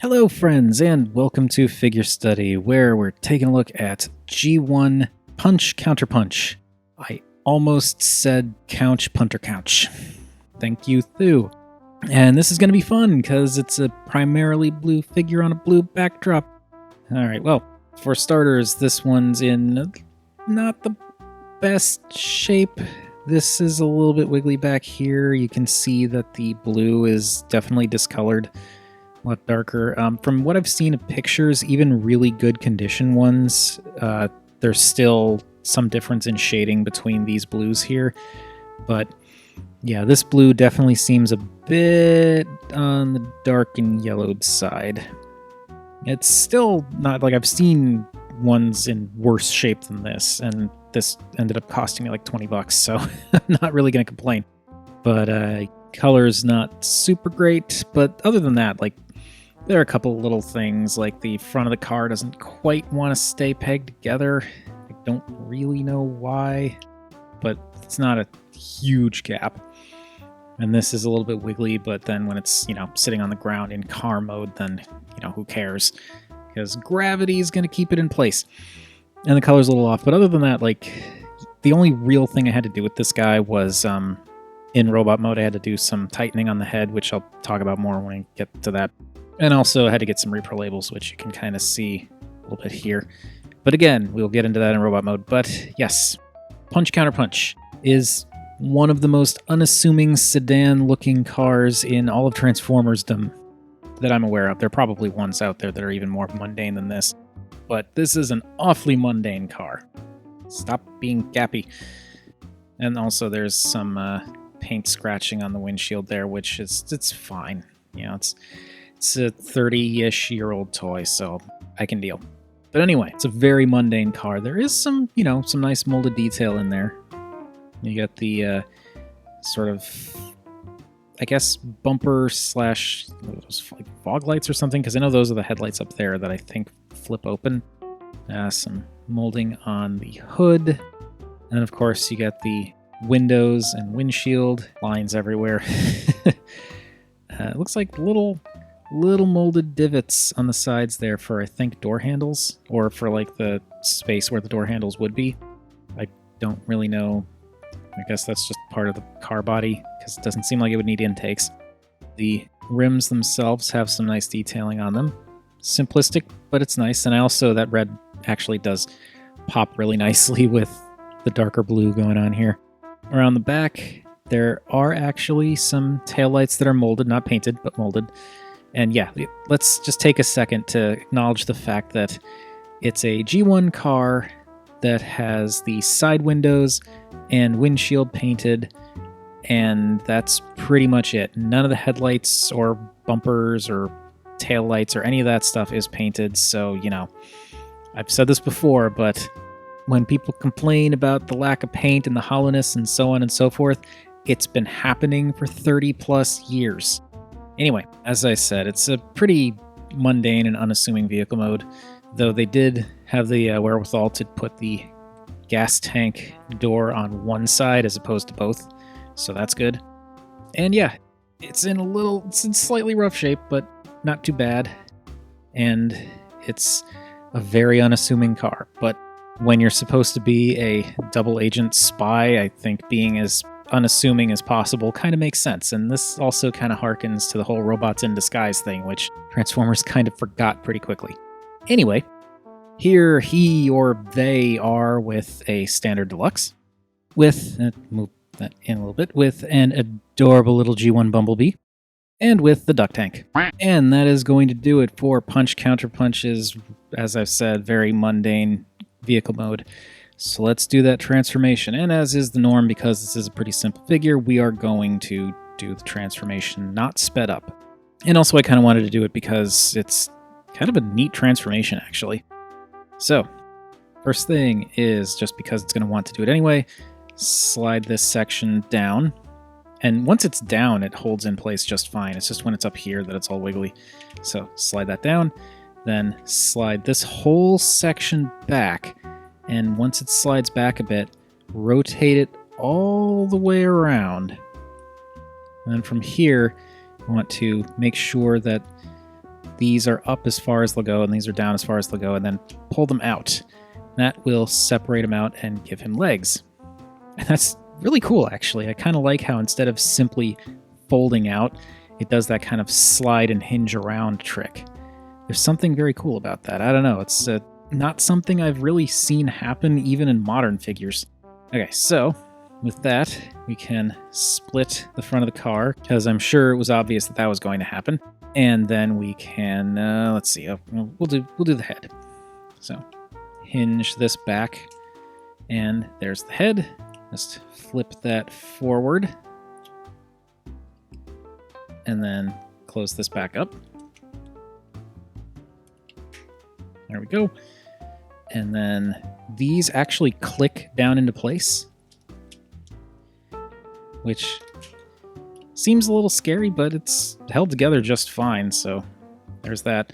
Hello, friends, and welcome to Figure Study, where we're taking a look at G1 Punch Counterpunch. I almost said couch punter couch. Thank you, Thu. And this is going to be fun because it's a primarily blue figure on a blue backdrop. All right, well, for starters, this one's in not the best shape. This is a little bit wiggly back here. You can see that the blue is definitely discolored. A lot darker. From what I've seen of pictures, even really good condition ones, there's still some difference in shading between these blues here. But yeah, this blue definitely seems a bit on the dark and yellowed side. It's still not like I've seen ones in worse shape than this, and this ended up costing me like $20, so I'm not really going to complain. But color's not super great, but other than that, like, there are a couple little things, like the front of the car doesn't quite want to stay pegged together. I don't really know why, but it's not a huge gap. And this is a little bit wiggly, but then when it's, sitting on the ground in car mode, then, who cares? Because gravity is going to keep it in place. And the color's a little off, but other than that, like, the only real thing I had to do with this guy was, in robot mode, I had to do some tightening on the head, which I'll talk about more when I get to that. And also I had to get some repro labels, which you can kind of see a little bit here. But again, we'll get into that in robot mode. But yes, Punch Counterpunch is one of the most unassuming sedan-looking cars in all of Transformersdom that I'm aware of. There are probably ones out there that are even more mundane than this. But this is an awfully mundane car. Stop being gappy. And also there's some paint scratching on the windshield there, which it's fine. It's a 30-ish-year-old toy, so I can deal. But anyway, it's a very mundane car. There is some nice molded detail in there. You got the sort of, I guess, bumper slash like fog lights or something, because I know those are the headlights up there that I think flip open. Some molding on the hood. And then, of course, you got the windows and windshield lines everywhere. It looks like little molded divots on the sides there for, I think, door handles, or for like the space where the door handles would be. I don't really know. I guess that's just part of the car body, because it doesn't seem like it would need intakes. The rims themselves have some nice detailing on them. Simplistic, but it's nice. And that red actually does pop really nicely with the darker blue going on here. Around the back, there are actually some taillights that are molded, not painted, but molded. And yeah, let's just take a second to acknowledge the fact that it's a G1 car that has the side windows and windshield painted, and that's pretty much it. None of the headlights or bumpers or taillights or any of that stuff is painted, so, I've said this before, but when people complain about the lack of paint and the hollowness and so on and so forth, it's been happening for 30 plus years. Anyway, as I said, it's a pretty mundane and unassuming vehicle mode, though they did have the wherewithal to put the gas tank door on one side as opposed to both, so that's good. And yeah, it's in slightly rough shape, but not too bad. And it's a very unassuming car, but when you're supposed to be a double agent spy, I think being as unassuming as possible kind of makes sense. And this also kind of harkens to the whole robots in disguise thing, which Transformers kind of forgot pretty quickly. Anyway, here he or they are with a standard deluxe, with, move that in a little bit, with an adorable little G1 Bumblebee, and with the duck tank. And that is going to do it for Punch Counterpunch's, as I've said, very mundane vehicle mode. So let's do that transformation. And as is the norm, because this is a pretty simple figure, we are going to do the transformation not sped up. And also I kind of wanted to do it because it's kind of a neat transformation, actually. So first thing is, just because it's going to want to do it anyway, slide this section down. And once it's down, it holds in place just fine. It's just when it's up here that it's all wiggly. So slide that down, then slide this whole section back. And once it slides back a bit, rotate it all the way around. And then from here, you want to make sure that these are up as far as they'll go and these are down as far as they'll go, and then pull them out. That will separate him out and give him legs. And that's really cool, actually. I kind of like how instead of simply folding out, it does that kind of slide and hinge around trick. There's something very cool about that. I don't know. It's not something I've really seen happen even in modern figures. Okay, so with that, we can split the front of the car, because I'm sure it was obvious that that was going to happen. And then we can, let's see, we'll do the head. So hinge this back, and there's the head. Just flip that forward, and then close this back up. There we go. And then these actually click down into place, which seems a little scary, but it's held together just fine, so there's that.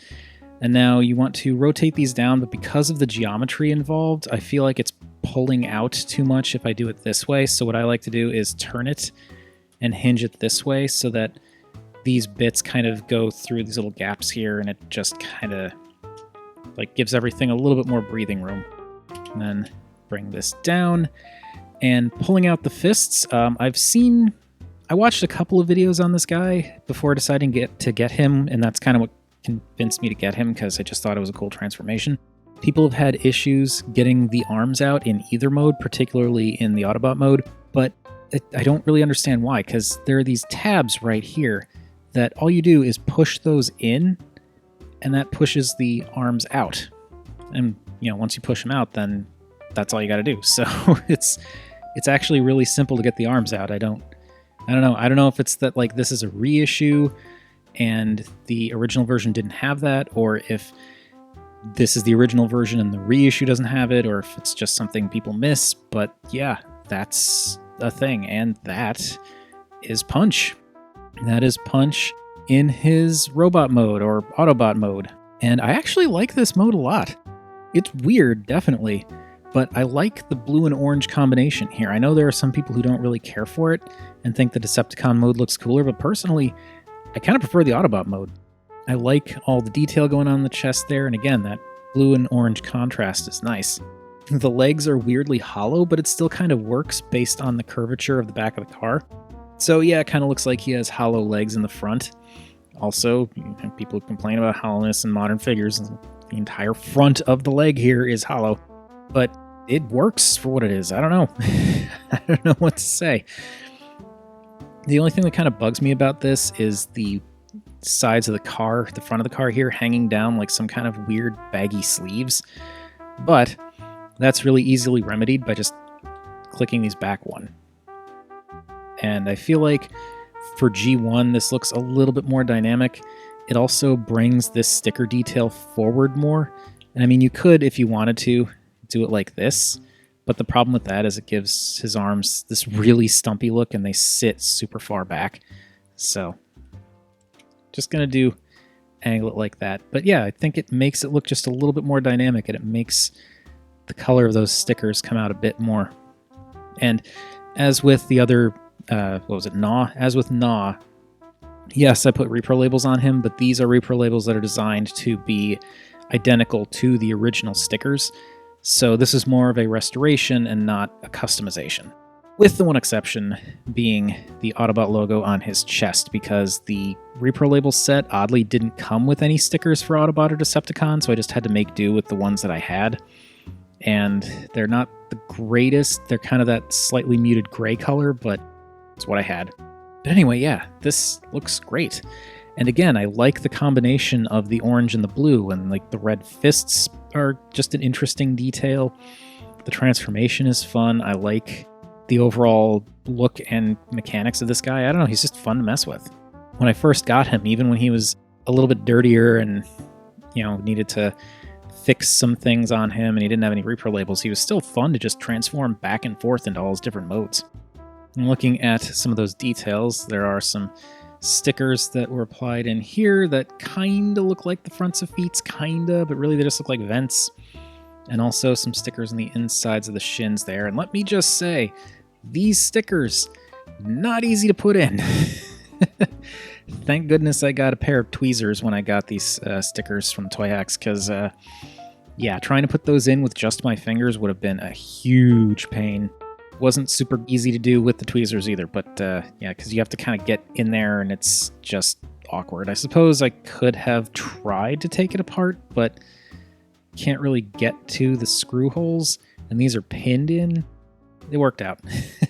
And now you want to rotate these down, but because of the geometry involved, I feel like it's pulling out too much if I do it this way. So what I like to do is turn it and hinge it this way so that these bits kind of go through these little gaps here, and it just kind of like gives everything a little bit more breathing room. And then bring this down, and pulling out the fists. I watched a couple of videos on this guy before deciding to get him, and that's kind of what convinced me to get him, because I just thought it was a cool transformation. People have had issues getting the arms out in either mode, particularly in the Autobot mode, but I don't really understand why, because there are these tabs right here that all you do is push those in, and that pushes the arms out. And, you know, once you push them out, then that's all you got to do. So it's actually really simple to get the arms out. I don't know. I don't know if it's that, like, this is a reissue and the original version didn't have that, or if this is the original version and the reissue doesn't have it, or if it's just something people miss. But yeah, that's a thing, and that is Punch. That is Punch in his robot mode or Autobot mode. And I actually like this mode a lot. It's weird, definitely, but I like the blue and orange combination here. I know there are some people who don't really care for it and think the Decepticon mode looks cooler, but personally, I kind of prefer the Autobot mode. I like all the detail going on in the chest there, and again, that blue and orange contrast is nice. The legs are weirdly hollow, but it still kind of works based on the curvature of the back of the car. So yeah, it kind of looks like he has hollow legs in the front. Also, people complain about hollowness in modern figures. The entire front of the leg here is hollow, but it works for what it is. I don't know. I don't know what to say. The only thing that kind of bugs me about this is the sides of the car, the front of the car here, hanging down like some kind of weird baggy sleeves. But that's really easily remedied by just clicking these back one. And I feel like for G1, this looks a little bit more dynamic. It also brings this sticker detail forward more. And I mean, you could, if you wanted to, do it like this. But the problem with that is it gives his arms this really stumpy look, and they sit super far back. So just going to angle it like that. But yeah, I think it makes it look just a little bit more dynamic, and it makes the color of those stickers come out a bit more. And as with the other, Gnaw? As with Gnaw, yes, I put repro labels on him, but these are repro labels that are designed to be identical to the original stickers. So this is more of a restoration and not a customization. With the one exception being the Autobot logo on his chest, because the repro label set oddly didn't come with any stickers for Autobot or Decepticon, so I just had to make do with the ones that I had. And they're not the greatest. They're kind of that slightly muted gray color, but it's what I had. But anyway, yeah, this looks great. And again, I like the combination of the orange and the blue, and like the red fists are just an interesting detail. The transformation is fun. I like the overall look and mechanics of this guy. I don't know, he's just fun to mess with. When I first got him, even when he was a little bit dirtier and, you know, needed to fix some things on him and he didn't have any repro labels, he was still fun to just transform back and forth into all his different modes. And looking at some of those details, there are some stickers that were applied in here that kind of look like the fronts of feet, kinda, but really they just look like vents. And also some stickers on the insides of the shins there. And let me just say, these stickers, not easy to put in. Thank goodness I got a pair of tweezers when I got these stickers from Toy Hacks, because, yeah, trying to put those in with just my fingers would have been a huge pain. Wasn't super easy to do with the tweezers either, but yeah, because you have to kind of get in there and it's just awkward. I suppose I could have tried to take it apart, but can't really get to the screw holes, and these are pinned in. It worked out.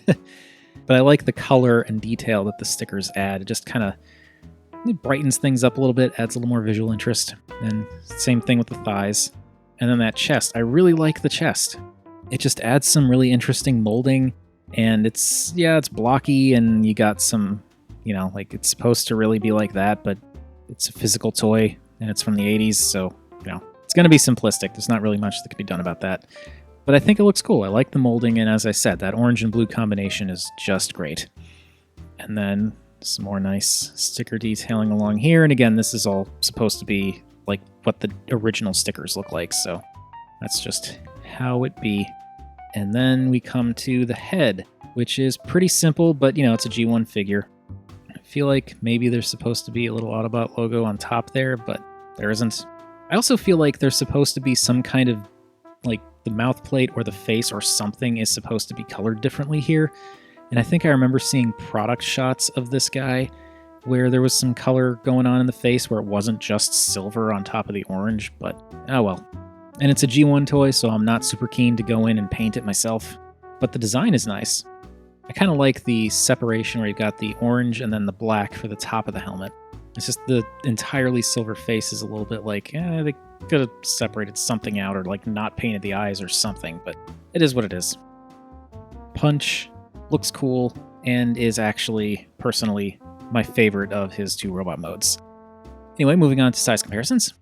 But I like the color and detail that the stickers add. It just kind of brightens things up a little bit, adds a little more visual interest. And same thing with the thighs. And then that chest. I really like the chest. It just adds some really interesting molding, and it's blocky, and you got some, like it's supposed to really be like that, but it's a physical toy and it's from the 80s, so, it's going to be simplistic. There's not really much that can be done about that. But I think it looks cool. I like the molding, and as I said, that orange and blue combination is just great. And then some more nice sticker detailing along here, and again, this is all supposed to be like what the original stickers look like, so that's just how it be. And then we come to the head, which is pretty simple, but it's a G1 figure. I feel like maybe there's supposed to be a little Autobot logo on top there, but there isn't. I also feel like there's supposed to be some kind of, like, the mouth plate or the face or something is supposed to be colored differently here. And I think I remember seeing product shots of this guy where there was some color going on in the face where it wasn't just silver on top of the orange, but oh well. And it's a G1 toy, so I'm not super keen to go in and paint it myself. But the design is nice. I kind of like the separation where you've got the orange and then the black for the top of the helmet. It's just the entirely silver face is a little bit like, they could have separated something out or like not painted the eyes or something, but it is what it is. Punch looks cool and is actually, personally, my favorite of his two robot modes. Anyway, moving on to size comparisons.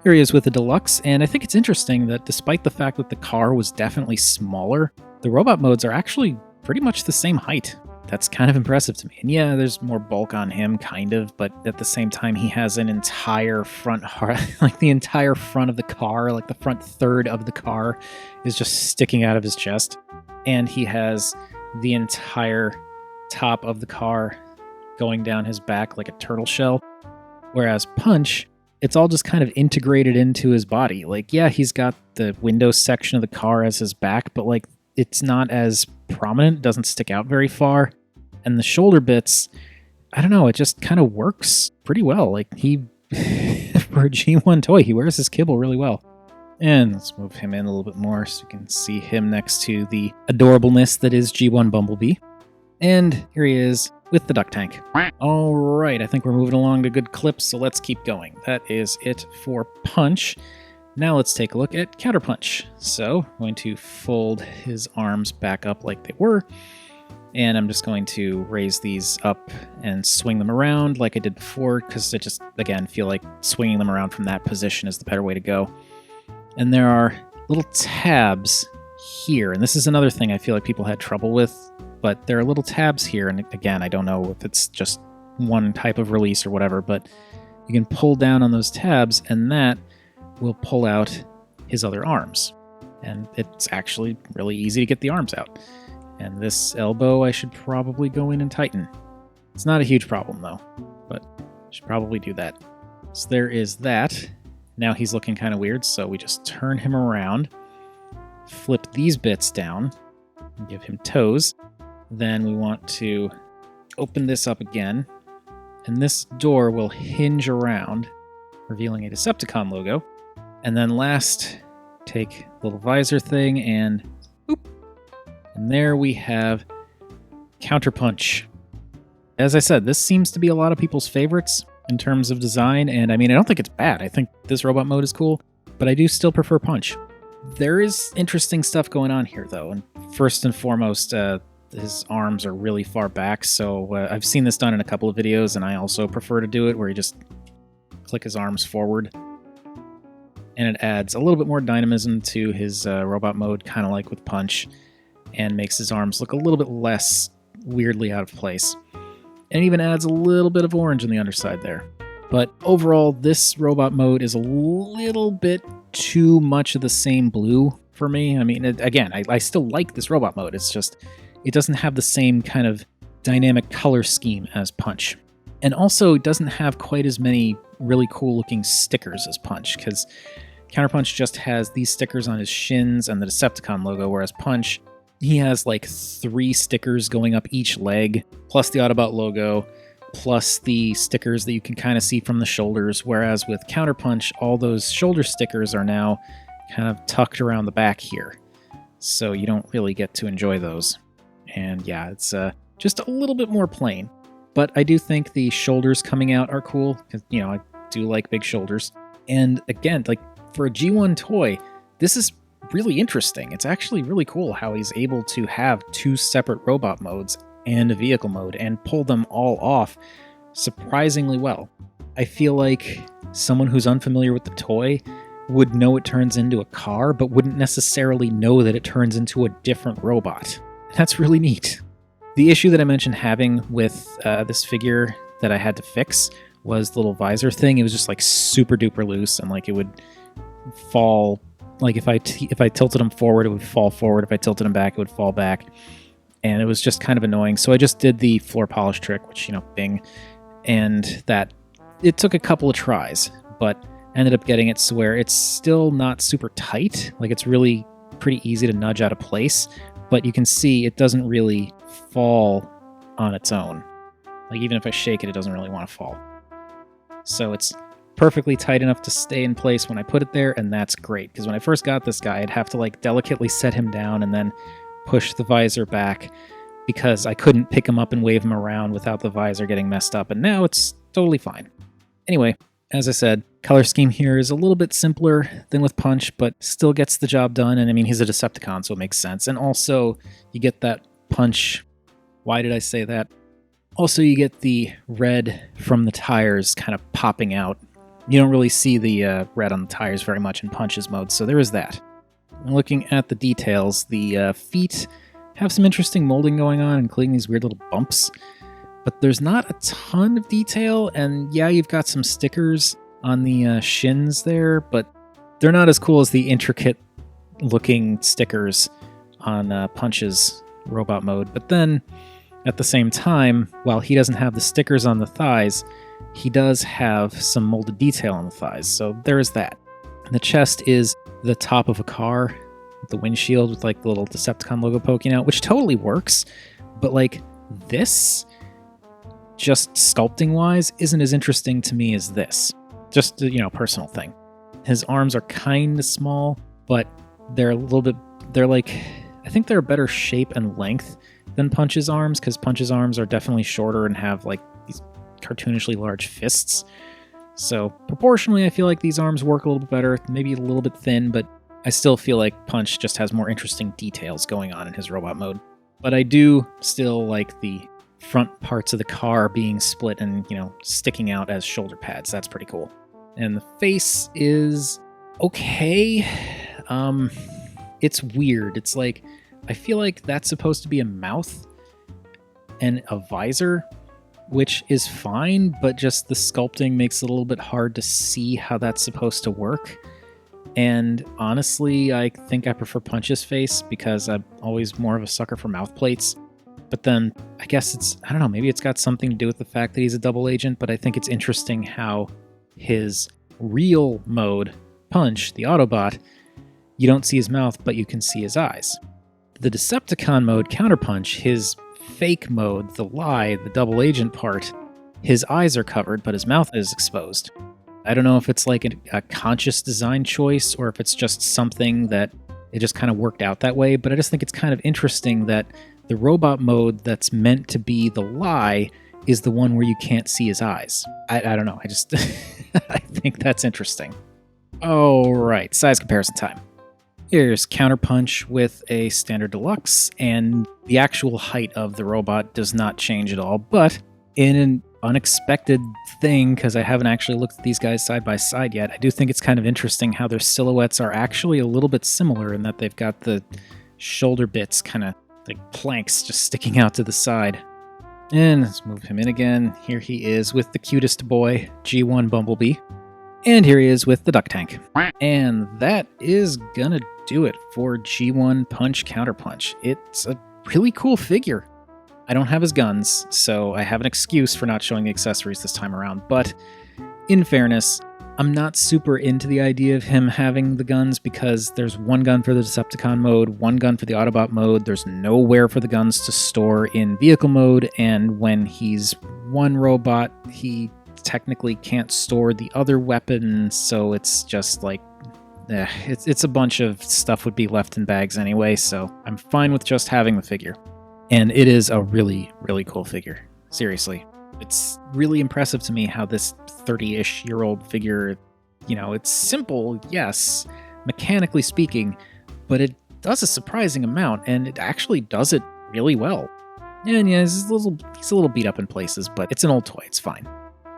Here he is with the Deluxe, and I think it's interesting that despite the fact that the car was definitely smaller, the robot modes are actually pretty much the same height. That's kind of impressive to me. And yeah, there's more bulk on him, kind of, but at the same time, he has an entire front, like the entire front of the car, like the front third of the car is just sticking out of his chest. And he has the entire top of the car going down his back like a turtle shell. Whereas Punch, it's all just kind of integrated into his body. Like, yeah, he's got the window section of the car as his back, but like it's not as prominent, doesn't stick out very far. And the shoulder bits, I don't know, it just kind of works pretty well. Like he, for a G1 toy, he wears his kibble really well. And let's move him in a little bit more so you can see him next to the adorableness that is G1 Bumblebee. And here he is with the duck tank. All right, I think we're moving along to good clips, so let's keep going. That is it for Punch. Now let's take a look at Counterpunch. So I'm going to fold his arms back up like they were, and I'm just going to raise these up and swing them around like I did before, because I just, again, feel like swinging them around from that position is the better way to go. And there are little tabs here, and this is another thing I feel like people had trouble with, but there are little tabs here, and again, I don't know if it's just one type of release or whatever, but you can pull down on those tabs, and that will pull out his other arms. And it's actually really easy to get the arms out. And this elbow I should probably go in and tighten. It's not a huge problem though, but I should probably do that. So there is that. Now he's looking kind of weird, so we just turn him around, flip these bits down, and give him toes. Then we want to open this up again, and this door will hinge around, revealing a Decepticon logo. And then last, take the little visor thing and boop. And there we have Counterpunch. As I said, this seems to be a lot of people's favorites in terms of design, and I mean, I don't think it's bad. I think this robot mode is cool, but I do still prefer Punch. There is interesting stuff going on here, though, and first and foremost, his arms are really far back, so I've seen this done in a couple of videos, and I also prefer to do it where you just click his arms forward. And it adds a little bit more dynamism to his robot mode, kind of like with Punch, and makes his arms look a little bit less weirdly out of place. And even adds a little bit of orange on the underside there. But overall, this robot mode is a little bit too much of the same blue for me. I mean, again, I still like this robot mode. It's just, it doesn't have the same kind of dynamic color scheme as Punch. And also, it doesn't have quite as many really cool looking stickers as Punch, because Counterpunch just has these stickers on his shins and the Decepticon logo, whereas Punch, he has like 3 stickers going up each leg, plus the Autobot logo, plus the stickers that you can kind of see from the shoulders, whereas with Counterpunch, all those shoulder stickers are now kind of tucked around the back here. So you don't really get to enjoy those. And yeah, it's just a little bit more plain. But I do think the shoulders coming out are cool, because, you know, I do like big shoulders. And again, like, for a G1 toy, this is really interesting. It's actually really cool how he's able to have 2 separate robot modes and a vehicle mode and pull them all off surprisingly well. I feel like someone who's unfamiliar with the toy would know it turns into a car, but wouldn't necessarily know that it turns into a different robot. That's really neat. The issue that I mentioned having with this figure that I had to fix was the little visor thing. It was just like super duper loose, and like it would fall. Like if I tilted him forward, it would fall forward. If I tilted him back, it would fall back. And it was just kind of annoying. So I just did the floor polish trick, which, you know, bing. And that, it took a couple of tries, but ended up getting it to where it's still not super tight. Like, it's really pretty easy to nudge out of place, but you can see it doesn't really fall on its own. Like, even if I shake it, it doesn't really want to fall. So it's perfectly tight enough to stay in place when I put it there, and that's great. Because when I first got this guy, I'd have to like delicately set him down and then push the visor back, because I couldn't pick him up and wave him around without the visor getting messed up, and now it's totally fine. Anyway, as I said, color scheme here is a little bit simpler than with Punch, but still gets the job done. And I mean, he's a Decepticon, so it makes sense. And also, you get that Punch. Why did I say that? Also, you get the red from the tires kind of popping out. You don't really see the red on the tires very much in Punch's mode, so there is that. Looking at the details, the feet have some interesting molding going on, including these weird little bumps. But there's not a ton of detail, and yeah, you've got some stickers on the shins there, but they're not as cool as the intricate-looking stickers on Punch's robot mode. But then, at the same time, while he doesn't have the stickers on the thighs, he does have some molded detail on the thighs, so there is that. The chest is the top of a car, with the windshield with like the little Decepticon logo poking out, which totally works, but like this, just sculpting wise, isn't as interesting to me as this. Just a, you know, personal thing. His arms are kind of small, but they're a little bit, they're like, I think they're a better shape and length than Punch's arms, because Punch's arms are definitely shorter and have like these cartoonishly large fists. So proportionally, I feel like these arms work a little bit better, maybe a little bit thin, but I still feel like Punch just has more interesting details going on in his robot mode. But I do still like the front parts of the car being split and, you know, sticking out as shoulder pads. That's pretty cool. And the face is okay. It's weird. It's like, I feel like that's supposed to be a mouth and a visor, which is fine, but just the sculpting makes it a little bit hard to see how that's supposed to work. And honestly, I think I prefer Punch's face, because I'm always more of a sucker for mouth plates. But then, I guess it's, I don't know, maybe it's got something to do with the fact that he's a double agent, but I think it's interesting how his real mode, Punch, the Autobot, you don't see his mouth, but you can see his eyes. The Decepticon mode, Counterpunch, his fake mode, the lie, the double agent part, his eyes are covered, but his mouth is exposed. I don't know if it's like a conscious design choice, or if it's just something that it just kind of worked out that way, but I just think it's kind of interesting that the robot mode that's meant to be the lie is the one where you can't see his eyes. I don't know, I just I think that's interesting. All right, size comparison time. Here's Counterpunch with a standard deluxe, and the actual height of the robot does not change at all, but in an unexpected thing, because I haven't actually looked at these guys side by side yet, I do think it's kind of interesting how their silhouettes are actually a little bit similar in that they've got the shoulder bits kind of like planks just sticking out to the side. And let's move him in again. Here he is with the cutest boy, G1 Bumblebee. And here he is with the duck tank. And that is gonna do it for G1 Punch Counterpunch. It's a really cool figure. I don't have his guns, so I have an excuse for not showing the accessories this time around, but in fairness, I'm not super into the idea of him having the guns because there's one gun for the Decepticon mode, one gun for the Autobot mode, there's nowhere for the guns to store in vehicle mode, and when he's one robot, he technically can't store the other weapon, so it's just like, it's a bunch of stuff would be left in bags anyway, so I'm fine with just having the figure. And it is a really, really cool figure. Seriously. It's really impressive to me how this 30-ish-year-old figure, it's simple, yes, mechanically speaking, but it does a surprising amount, and it actually does it really well. And yeah, he's a little beat up in places, but it's an old toy, it's fine.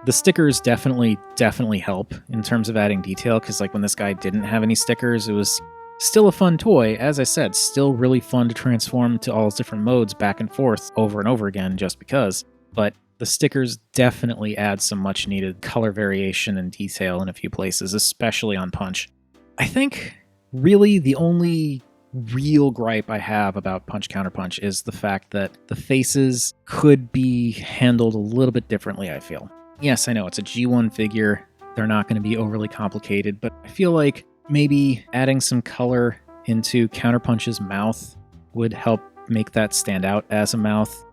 The stickers definitely help in terms of adding detail, because like when this guy didn't have any stickers, it was still a fun toy. As I said, still really fun to transform to all his different modes back and forth over and over again just because, but the stickers definitely add some much needed color variation and detail in a few places, especially on Punch. I think really the only real gripe I have about Punch Counterpunch is the fact that the faces could be handled a little bit differently, I feel. Yes, I know it's a G1 figure. They're not going to be overly complicated, but I feel like maybe adding some color into Counterpunch's mouth would help make that stand out as a mouth.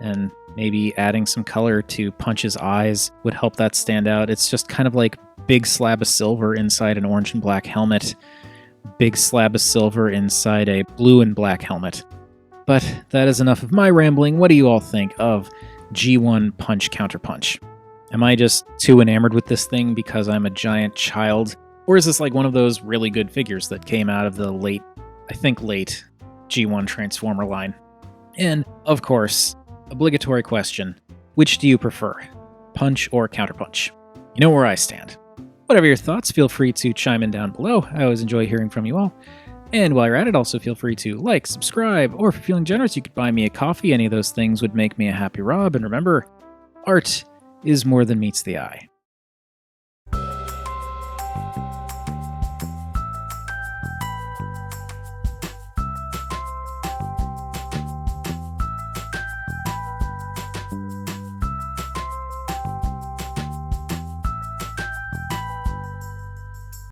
And maybe adding some color to Punch's eyes would help that stand out. It's just kind of like big slab of silver inside an orange and black helmet, big slab of silver inside a blue and black helmet. But that is enough of my rambling. What do you all think of G1 Punch Counterpunch? Am I just too enamored with this thing because I'm a giant child? Or is this like one of those really good figures that came out of the late G1 Transformer line? And, of course, obligatory question, which do you prefer, Punch or Counterpunch? You know where I stand. Whatever your thoughts, feel free to chime in down below. I always enjoy hearing from you all. And while you're at it, also feel free to like, subscribe, or if you're feeling generous, you could buy me a coffee. Any of those things would make me a happy Rob. And remember, art is more than meets the eye.